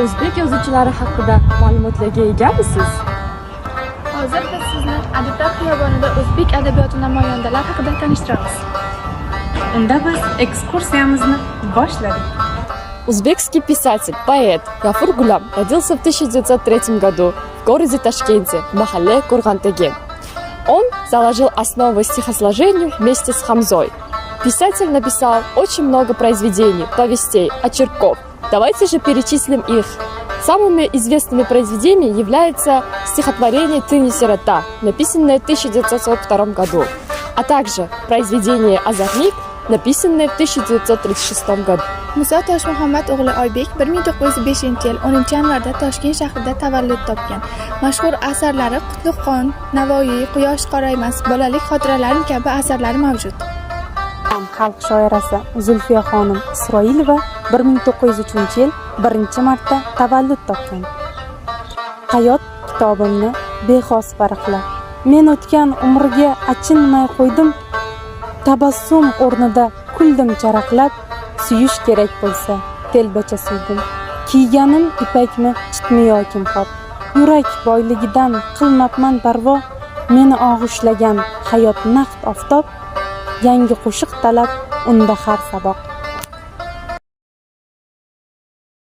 o'zbek yozuvchilari haqida ma'lumotlarga egamisiz? Hozir biz sizni Adiblar xiyobonida o'zbek adabiyoti namoyandalari haqida tanishtiramiz. Unda biz ekskursiyamizni boshladik. Узбекский писатель, поэт Гафур Гулам родился в 1903 году в городе Ташкенте, в махалле Кургантеге. Он заложил основы стихосложению вместе с Хамзой. Писатель написал очень много произведений, повестей, очерков. Давайте же перечислим их. Самыми известными произведениями является стихотворение «Ты не сирота», написанное в 1942 году, а также произведение «Озорник», написанное в 1936 году. Muso Toshmuhammad o'g'li Oybek 1905-yil 10-yanvarda Toshkent shahrida tavallud topgan. Mashhur asarlari Qutlug'qon, Navoiy, Quyosh qoraymas, Bolalik xotiralari kabi asarlari mavjud. Xalq shoirasi Zulfiya xonim Isroilova 1903-yil 1-marta tavallud topgan. Hayot kitobimni bexos varaqlab, men o'tgan umrga achinmay qo'ydim. Tabassum o'rnida kuldim charaqlab, suyish kerak bo'lsa telbacha suvdim. Kiyganim ipakmi, chitmi yo kimxob. Yurak boyligidan qilmabman parvo, meni og'ushlagan hayot naqd oftob. Yangi qo'shiq talab unda har saboq.